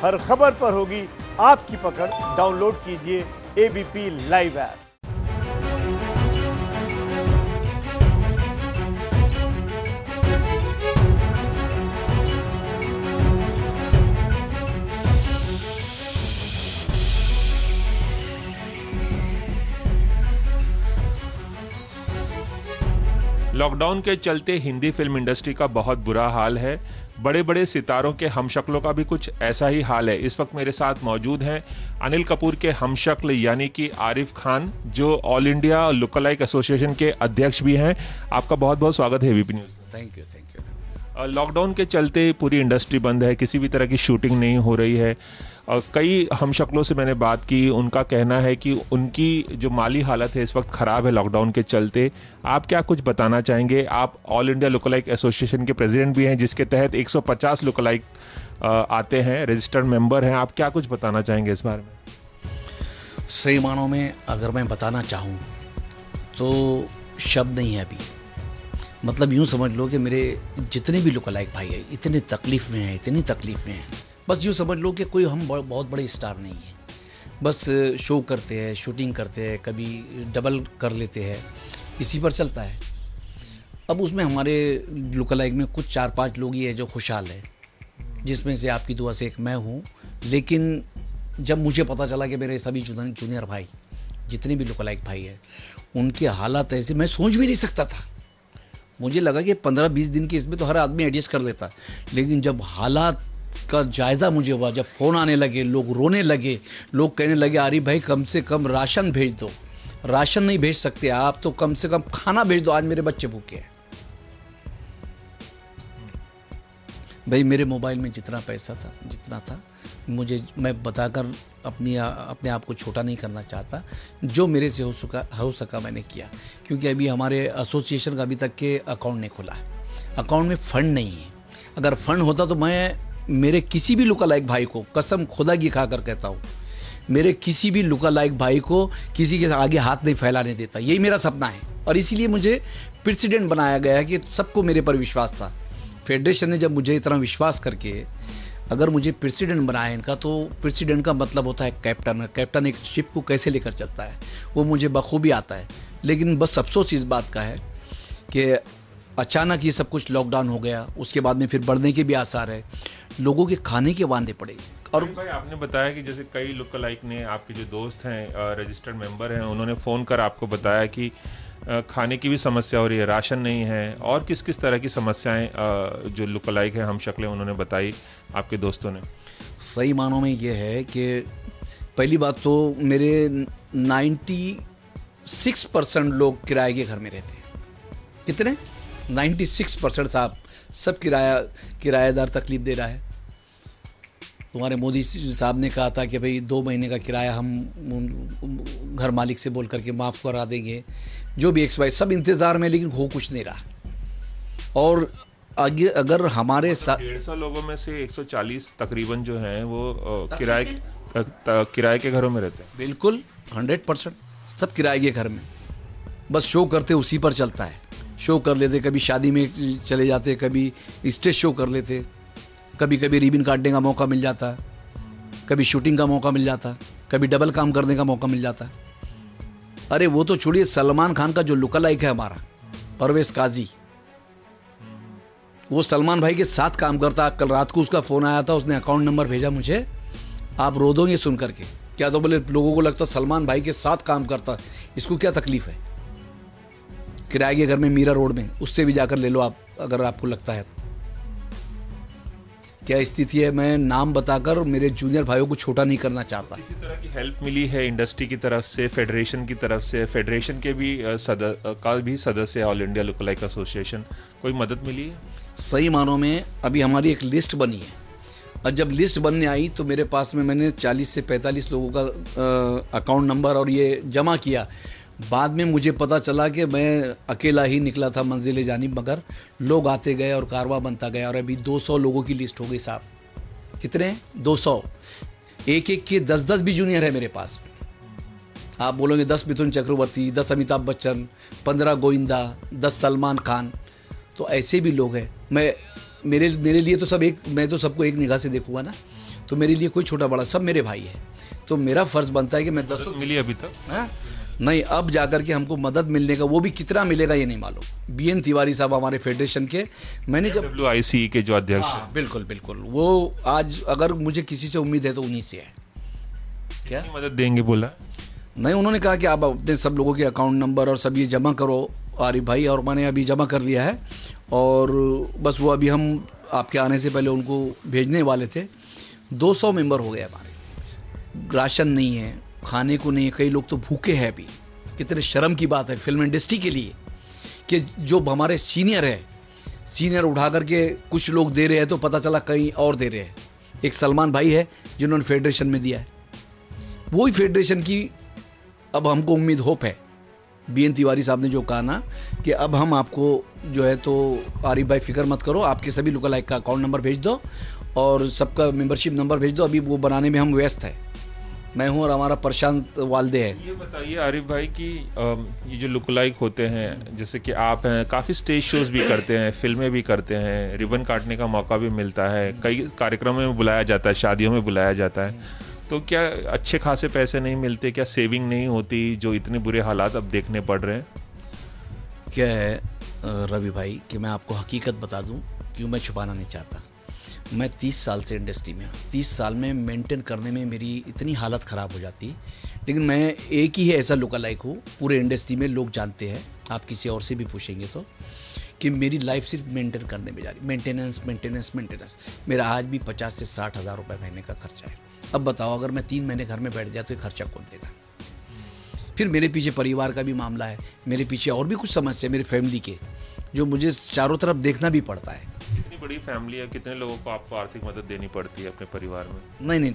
हर खबर पर होगी आपकी पकड़। डाउनलोड कीजिए एबीपी लाइव ऐप। लॉकडाउन के चलते हिंदी फिल्म इंडस्ट्री का बहुत बुरा हाल है। बड़े बड़े सितारों के हमशक्लों का भी कुछ ऐसा ही हाल है। इस वक्त मेरे साथ मौजूद हैं अनिल कपूर के हमशक्ल यानी कि आरिफ खान, जो ऑल इंडिया लुकलाइक एसोसिएशन के अध्यक्ष भी हैं। आपका बहुत बहुत स्वागत है एबीपी न्यूज में। Thank you. लॉकडाउन के चलते पूरी इंडस्ट्री बंद है, किसी भी तरह की शूटिंग नहीं हो रही है। और कई हमशक्लों से मैंने बात की, उनका कहना है कि उनकी जो माली हालत है इस वक्त खराब है लॉकडाउन के चलते। आप क्या कुछ बताना चाहेंगे? आप ऑल इंडिया लुकलाइक एसोसिएशन के प्रेसिडेंट भी हैं, जिसके तहत 150 लुकलाइक आते हैं, रजिस्टर्ड मेंबर हैं। आप क्या कुछ बताना चाहेंगे इस बारे में? सही मानों में अगर मैं बताना चाहूँ तो शब्द नहीं है अभी। मतलब यूं समझ लो कि मेरे जितने भी लुकलाइक भाई हैं इतनी तकलीफ में हैं। बस यूं समझ लो कि कोई हम बहुत बड़े स्टार नहीं हैं। बस शो करते हैं, शूटिंग करते हैं, कभी डबल कर लेते हैं, इसी पर चलता है। अब उसमें हमारे लुकलाइक में कुछ 4-5 लोग ही है जो खुशहाल है, जिसमें से आपकी दुआ से एक मैं हूँ। लेकिन जब मुझे पता चला कि मेरे सभी जूनियर भाई जितने भी लुकलाइक भाई हैं उनकी हालत ऐसी, मैं सोच भी नहीं सकता था। मुझे लगा कि 15-20 दिन के इसमें तो हर आदमी एडजस्ट कर लेता, लेकिन जब हालात का जायजा मुझे हुआ, जब फोन आने लगे, लोग रोने लगे, लोग कहने लगे आरिफ भाई कम से कम राशन भेज दो। राशन नहीं भेज सकते आप तो कम से कम खाना भेज दो, आज मेरे बच्चे भूखे हैं। भाई मेरे मोबाइल में जितना पैसा था, जितना था, मैं बताकर अपने आप को छोटा नहीं करना चाहता। जो मेरे से हो सका मैंने किया, क्योंकि अभी हमारे एसोसिएशन का अभी तक के अकाउंट नहीं खुला है। अकाउंट में फंड नहीं है। अगर फंड होता तो मैं मेरे किसी भी लुकलाइक भाई को, कसम खुदा की खाकर कहता हूँ, मेरे किसी भी लुकलाइक भाई को किसी के आगे हाथ नहीं फैलाने देता। यही मेरा सपना है और इसीलिए मुझे प्रेसिडेंट बनाया गया है कि सबको मेरे पर विश्वास था। फेडरेशन ने जब मुझे इतना विश्वास करके अगर मुझे प्रेसिडेंट बनाया इनका, तो प्रेसिडेंट का मतलब होता है कैप्टन। कैप्टन एक शिप को कैसे लेकर चलता है वो मुझे बखूबी आता है। लेकिन बस अफसोस इस बात का है कि अचानक ये सब कुछ लॉकडाउन हो गया, उसके बाद में फिर बढ़ने के भी आसार है, लोगों के खाने के वांदे पड़े। और भाई आपने बताया कि जैसे कई लुकलाइक ने, आपके जो दोस्त हैं रजिस्टर्ड मेंबर हैं, उन्होंने फोन कर आपको बताया कि खाने की भी समस्या हो रही है, राशन नहीं है, और किस किस तरह की समस्याएं जो लुकलाइक है हमशक्लें उन्होंने बताई आपके दोस्तों ने? सही मानों में ये है कि पहली बात तो मेरे 96% लोग किराए के घर में रहते हैं। कितने? 96% साहब, सब किराएदार तकलीफ दे रहा है। तुम्हारे मोदी साहब ने कहा था कि भाई 2 महीने का किराया हम घर मालिक से बोल करके माफ करा देंगे, जो भी XY सब इंतजार में, लेकिन हो कुछ नहीं रहा। और आगे अगर हमारे 150 लोगों में से 140 तकरीबन जो हैं वो किराए के घरों में रहते हैं। बिल्कुल 100% सब किराए के घर में। बस शो करते उसी पर चलता है। शो कर लेते, कभी शादी में चले जाते, कभी स्टेज शो कर लेते, कभी कभी रिबन काटने का मौका मिल जाता, कभी शूटिंग का मौका मिल जाता, कभी डबल काम करने का मौका मिल जाता। अरे वो तो छोड़िए, सलमान खान का जो लुकलाइक है हमारा परवेज काजी, वो सलमान भाई के साथ काम करता। कल रात को उसका फोन आया था, उसने अकाउंट नंबर भेजा मुझे, आप रो दोगे सुन करके। क्या तो बोले लोगों को लगता सलमान भाई के साथ काम करता, इसको क्या तकलीफ है? किराए के घर में मीरा रोड में, उससे भी जाकर ले लो आप, अगर आपको लगता है। क्या स्थिति है, मैं नाम बताकर मेरे जूनियर भाइयों को छोटा नहीं करना चाहता। इसी तरह की हेल्प मिली है इंडस्ट्री की तरफ से, फेडरेशन की तरफ से? फेडरेशन के भी सदस्य ऑल इंडिया लुकलाइक एसोसिएशन, कोई मदद मिली है? सही मानों में अभी हमारी एक लिस्ट बनी है, और जब लिस्ट बनने आई तो मेरे पास में मैंने 40 से 45 लोगों का अकाउंट नंबर और ये जमा किया। बाद में मुझे पता चला कि मैं अकेला ही निकला था मंजिल जानिब, मगर लोग आते गए और कारवां बनता गया, और अभी 200 लोगों की लिस्ट हो गई साहब। कितने? 200। एक के 10-10 भी जूनियर है मेरे पास। आप बोलोगे 10 मिथुन चक्रवर्ती, 10 अमिताभ बच्चन, 15 गोविंदा, 10 सलमान खान, तो ऐसे भी लोग हैं। मेरे लिए तो सब एक, मैं तो सबको एक निगाह से देखूंगा ना। तो मेरे लिए कोई छोटा बड़ा सब मेरे भाई है। तो मेरा फर्ज बनता है कि मैं 10 मिली अभी तक? नहीं, अब जाकर के हमको मदद मिलने का, वो भी कितना मिलेगा ये नहीं मालूम। बीएन तिवारी साहब हमारे फेडरेशन के, मैंने जब WIC के जो अध्यक्ष हैं। बिल्कुल बिल्कुल, वो आज अगर मुझे किसी से उम्मीद है तो उन्हीं से है। क्या मदद देंगे बोला? नहीं, उन्होंने कहा कि आप अपने सब लोगों के अकाउंट नंबर और सब ये जमा करो आरिफ भाई, और मैंने अभी जमा कर दिया है, और बस वो अभी हम आपके आने से पहले उनको भेजने वाले थे। 200 मेंबर हो गए हमारे, राशन नहीं है, खाने को नहीं है, कई लोग तो भूखे हैं अभी। कितने शर्म की बात है फिल्म इंडस्ट्री के लिए कि जो हमारे सीनियर है, सीनियर उठा करके कुछ लोग दे रहे हैं तो पता चला कहीं और दे रहे हैं। एक सलमान भाई है जिन्होंने फेडरेशन में दिया है, वही फेडरेशन की अब हमको उम्मीद होप है। बीएन तिवारी साहब ने जो कहा ना कि अब हम आपको जो है तो आरिफ भाई फिक्र मत करो, आपके सभी लोकल लाइक का अकाउंट नंबर भेज दो और सबका मेंबरशिप नंबर भेज दो, अभी वो बनाने में हम व्यस्त है। मैं हूं और हमारा प्रशांत वालदे है। ये बताइए आरिफ भाई कि ये जो लुकलाइक होते हैं, जैसे कि आप हैं, काफी स्टेज शोज भी करते हैं, फिल्में भी करते हैं, रिबन काटने का मौका भी मिलता है, कई कार्यक्रमों में बुलाया जाता है, शादियों में बुलाया जाता है, तो क्या अच्छे खासे पैसे नहीं मिलते? क्या सेविंग नहीं होती जो इतने बुरे हालात अब देखने पड़ रहे हैं? क्या है रवि भाई कि मैं आपको हकीकत बता दूं, क्यों मैं छुपाना नहीं चाहता। मैं 30 साल से इंडस्ट्री में हूँ, 30 साल में मेंटेन करने में मेरी इतनी हालत ख़राब हो जाती, लेकिन मैं एक ही है ऐसा लुकलाइक हूँ पूरे इंडस्ट्री में, लोग जानते हैं, आप किसी और से भी पूछेंगे तो, कि मेरी लाइफ सिर्फ मेंटेन करने में जा रही, मेंटेनेंस मेंटेनेंस मेंटेनेंस। मेरा आज भी 50 से 60 हज़ार रुपये महीने का खर्चा है। अब बताओ अगर मैं 3 महीने घर में बैठ जाए तो ये खर्चा कौन देगा? फिर मेरे पीछे परिवार का भी मामला है, मेरे पीछे और भी कुछ समस्या मेरी फैमिली के, जो मुझे चारों तरफ देखना भी पड़ता है। कितनी बड़ी फैमिली है, कितने लोगों को आपको आर्थिक मदद देनी पड़ती है अपने परिवार में? नहीं,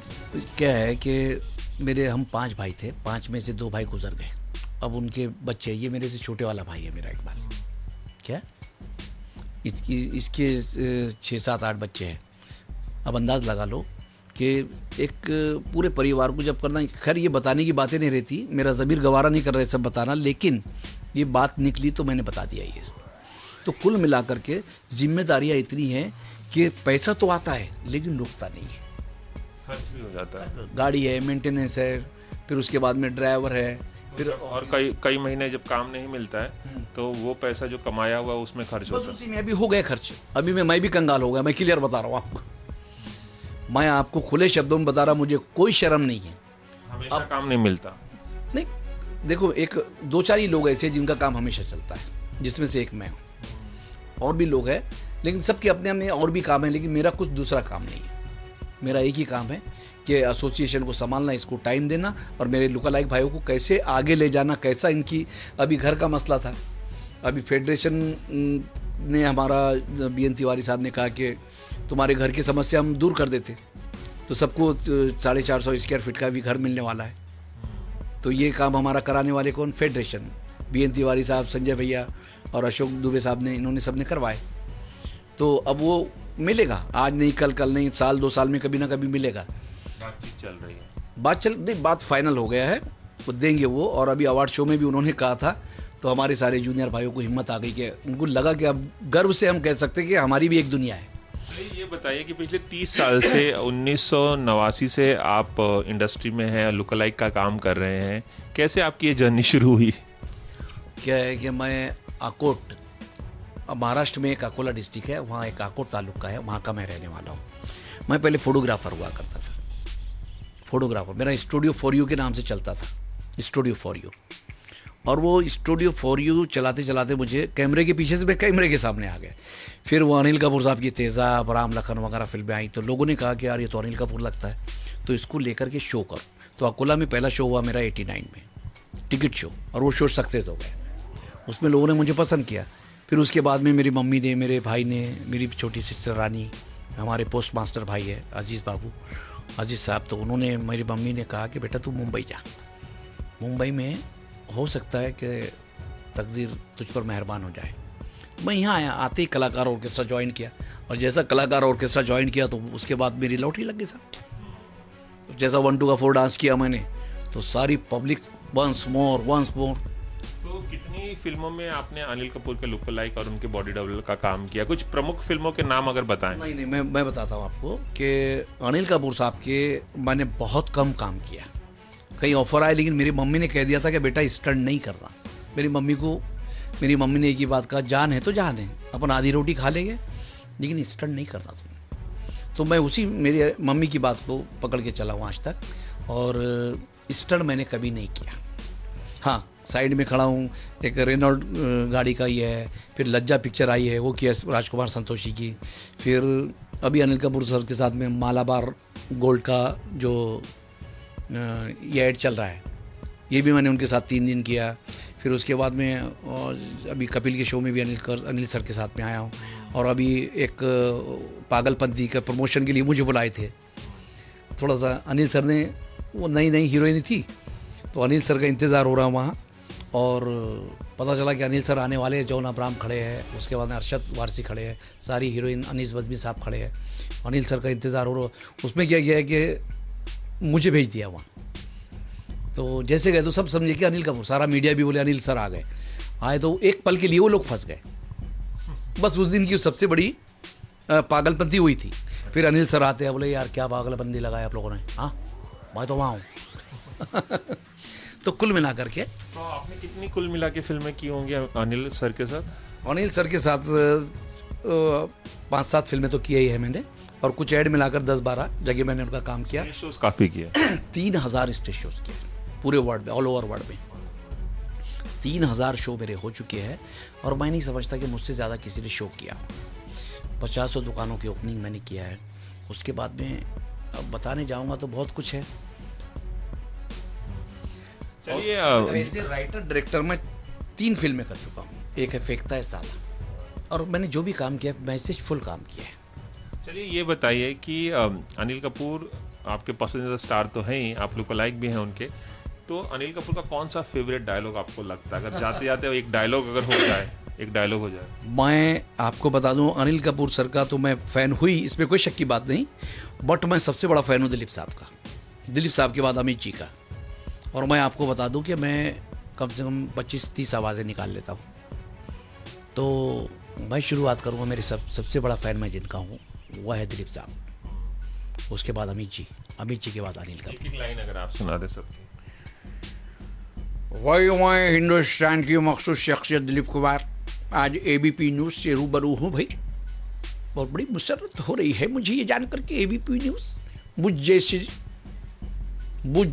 क्या है कि हम 5 भाई थे, 5 में से 2 भाई गुजर गए, अब उनके बच्चे, ये मेरे से छोटे वाला भाई है मेरा एक बार, क्या इसके 6-7-8 बच्चे हैं। अब अंदाज लगा लो कि एक पूरे परिवार को जब करना, खैर ये बताने की बातें नहीं रहती, मेरा ज़मीर गवारा नहीं कर रहे सब बताना, लेकिन ये बात निकली तो मैंने बता दिया ये। तो कुल मिलाकर के जिम्मेदारियां इतनी हैं कि पैसा तो आता है लेकिन रुकता नहीं है, खर्च भी हो जाता है, गाड़ी है, मेंटेनेंस है, फिर उसके बाद में ड्राइवर है, फिर और कई महीने जब काम नहीं मिलता है तो वो पैसा जो कमाया हुआ उसमें खर्च होता है। उसी में अभी हो गए खर्च, अभी मैं भी कंगाल हो गया, मैं क्लियर बता रहा हूँ आपको, मैं आपको खुले शब्दों में बता रहा, मुझे कोई शर्म नहीं है। हमेशा काम नहीं मिलता? नहीं, देखो 1-2-4 ही लोग ऐसे जिनका काम हमेशा चलता है, जिसमें से एक मैं हूँ, और भी लोग हैं, लेकिन सबके अपने में और भी काम है, लेकिन मेरा कुछ दूसरा काम नहीं है। मेरा एक ही काम है कि एसोसिएशन को संभालना, इसको टाइम देना, और मेरे लुकलाइक भाइयों को कैसे आगे ले जाना, कैसा इनकी अभी घर का मसला था, अभी फेडरेशन ने हमारा बीएन तिवारी साहब ने कहा कि तुम्हारे घर की समस्या हम दूर कर देते, तो सबको 450 स्क्वायर फीट का भी घर मिलने वाला है। तो ये काम हमारा कराने वाले कौन? फेडरेशन, बीएन तिवारी साहब, संजय भैया और अशोक दुबे साहब ने, इन्होंने सबने करवाए। तो अब वो मिलेगा, आज नहीं कल नहीं, साल 2 साल में कभी ना कभी मिलेगा। बातचीत चल रही है? बात फाइनल हो गया है, वो देंगे वो। और अभी अवार्ड शो में भी उन्होंने कहा था, तो हमारे सारे जूनियर भाइयों को हिम्मत आ गई कि उनको लगा कि अब गर्व से हम कह सकते हैं कि हमारी भी एक दुनिया है। ये बताइए कि पिछले 30 साल से 1989 से आप इंडस्ट्री में हैं, लुकलाइक का काम कर रहे हैं, कैसे आपकी ये जर्नी शुरू हुई? क्या है कि मैं आकोट, महाराष्ट्र में एक अकोला डिस्ट्रिक्ट है, वहाँ एक आकोट तालुका का है, वहाँ का मैं रहने वाला हूँ। मैं पहले फोटोग्राफर हुआ करता था, फोटोग्राफर, मेरा स्टूडियो फॉर यू के नाम से चलता था, स्टूडियो फॉर यू। और वो स्टूडियो फॉर यू चलाते चलाते मुझे कैमरे के पीछे से मैं कैमरे के सामने आ गया। फिर वो अनिल कपूर साहब की तेज़ाब, राम लखन वगैरह फिल्में आई, तो लोगों ने कहा कि यार ये तो अनिल कपूर लगता है, तो इसको लेकर के शो करो। तो अकोला में पहला शो हुआ मेरा 89 में, टिकट शो, और वो शो सक्सेस हो गया, उसमें लोगों ने मुझे पसंद किया। फिर उसके बाद में मेरी मम्मी ने, मेरे भाई ने, मेरी छोटी सिस्टर रानी, हमारे पोस्ट मास्टर भाई है अजीज़ बाबू, अजीज़ साहब, तो उन्होंने, मेरी मम्मी ने कहा कि बेटा तू मुंबई जा, मुंबई में हो सकता है कि तकदीर तुझ पर मेहरबान हो जाए। मैं यहाँ आया, आते ही कलाकार ऑर्केस्ट्रा ज्वाइन किया, और जैसा कलाकार ऑर्केस्ट्रा ज्वाइन किया तो उसके बाद मेरी लौट ही लग गई सर। जैसा 1 2 का 4 डांस किया मैंने, तो सारी पब्लिक वंस मोर तो कितनी फिल्मों में आपने अनिल कपूर के लुक लाइक और उनके बॉडी डबल का काम किया? कुछ प्रमुख फिल्मों के नाम अगर बताएं। नहीं, मैं बताता हूँ आपको कि अनिल कपूर साहब के मैंने बहुत कम काम किया। कई ऑफर आए, लेकिन मेरी मम्मी ने कह दिया था कि बेटा स्टंट नहीं करना। मेरी मम्मी ने एक ही बात कहा, जान है तो जान है, अपन आधी रोटी खा लेंगे, लेकिन स्टंट नहीं करना तुम। तो मैं उसी मेरी मम्मी की बात को पकड़ के चला हूँ आज तक, और स्टंट मैंने कभी नहीं किया। हाँ, साइड में खड़ा हूँ, एक रेनॉल्ट गाड़ी का ही है, फिर लज्जा पिक्चर आई है, वो किया राजकुमार संतोषी की, फिर अभी अनिल कपूर सर के साथ में मालाबार गोल्ड का जो ये ऐड चल रहा है, ये भी मैंने उनके साथ 3 दिन किया। फिर उसके बाद में अभी कपिल के शो में भी अनिल सर के साथ में आया हूँ, और अभी एक पागलपंती का प्रमोशन के लिए मुझे बुलाए थे। थोड़ा सा अनिल सर ने, वो नई हीरोइन थी, तो अनिल सर का इंतज़ार हो रहा वहाँ, और पता चला कि अनिल सर आने वाले हैं। जॉन अब्राहम खड़े हैं, उसके बाद में अरशद वारसी खड़े हैं, सारी हीरोइन अनीस बज्मी साहब खड़े हैं, अनिल सर का इंतज़ार हो रहा। उसमें क्या किया है कि मुझे भेज दिया वहाँ। तो जैसे गए तो सब समझे कि अनिल कपूर, सारा मीडिया भी बोले अनिल सर आ गए। आए तो एक पल के लिए वो लोग फंस गए। बस उस दिन की सबसे बड़ी पागलपंती हुई थी। फिर अनिल सर आते हैं, बोले यार क्या पागलपंती लगाया आप लोगों ने, हाँ मैं तो वहाँ हूँ। तो कुल मिला करके, तो आपने कितनी कुल मिला के फिल्में की होंगी अनिल सर के साथ? अनिल सर के साथ 5-7 फिल्में तो किया ही है मैंने, और कुछ ऐड मिलाकर 10-12 जगह मैंने उनका काम किया। शोज काफी किया। 3000 स्टेज शोज किए पूरे वर्ल्ड में, ऑल ओवर वर्ल्ड में 3000 शो मेरे हो चुके हैं, और मैं नहीं समझता कि मुझसे ज़्यादा किसी ने शो किया। 50 दुकानों की ओपनिंग मैंने किया है। उसके बाद में अब बताने जाऊंगा तो बहुत कुछ है। चलिए, ऐसे राइटर डायरेक्टर में 3 फिल्में कर चुका हूँ। एक है फेंकता है साला, और मैंने जो भी काम किया मैसेजफुल काम किया है। चलिए ये बताइए कि अनिल कपूर आपके पसंदीदा स्टार तो हैं ही, आप लोग लाइक भी हैं उनके, तो अनिल कपूर का कौन सा फेवरेट डायलॉग आपको लगता है? अगर जाते जाते एक डायलॉग अगर हो जाए। मैं आपको बता दूं, अनिल कपूर सर का तो मैं फैन हुई, इसमें कोई शक की बात नहीं, बट मैं सबसे बड़ा फैन हूं दिलीप साहब का। दिलीप साहब के बाद अमित जी का। और मैं आपको बता दूं कि मैं कम से कम 25-30 आवाजें निकाल लेता हूं। तो मैं शुरुआत करूंगा, मेरे सबसे बड़ा फैन मैं जिनका हूं वह है दिलीप साहब, उसके बाद अमित जी के बाद अनिल कपूर। एक लाइन अगर आप सुना दे सर। वही मैं हिंदुस्तान की मखसूस शख्सियत दिलीप कुमार आज एबीपी न्यूज से रूबरू हूं। भाई बहुत बड़ी मुसरत हो रही है मुझे ये जानकर के एबीपी न्यूज मुझ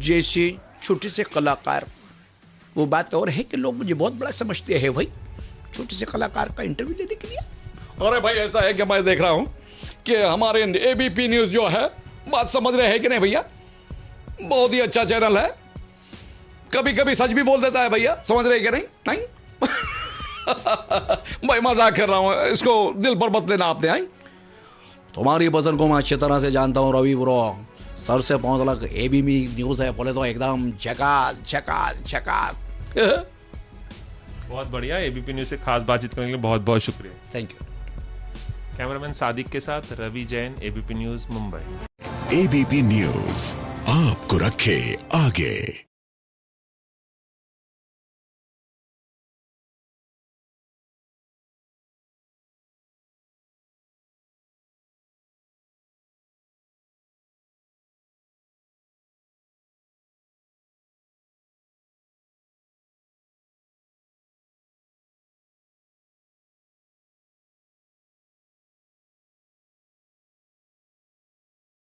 जैसे छोटे से कलाकार, वो बात और है कि लोग मुझे बहुत बड़ा समझते हैं भाई, छोटे से कलाकार का इंटरव्यू लेने के लिए। अरे भाई ऐसा है कि मैं देख रहा हूं कि हमारे एबीपी न्यूज जो है, बात समझ रहे हैं कि नहीं भैया, बहुत ही अच्छा चैनल है, कभी कभी सच भी बोल देता है भैया, समझ रहे कि नहीं? भाई मजाक कर रहा हूं, इसको दिल पर मत लेना आपने। आई तुम्हारी पसंद को मैं अच्छी तरह से जानता हूं रवि ब्रो, सर से पहुंच लग एबीपी न्यूज है बोले तो एकदम झकास। बहुत बढ़िया, एबीपी न्यूज से खास बातचीत करने के लिए बहुत बहुत शुक्रिया। Thank you. कैमरामैन सादिक के साथ Ravi Jain, ABP news Mumbai. ABP news आपको रखे आगे।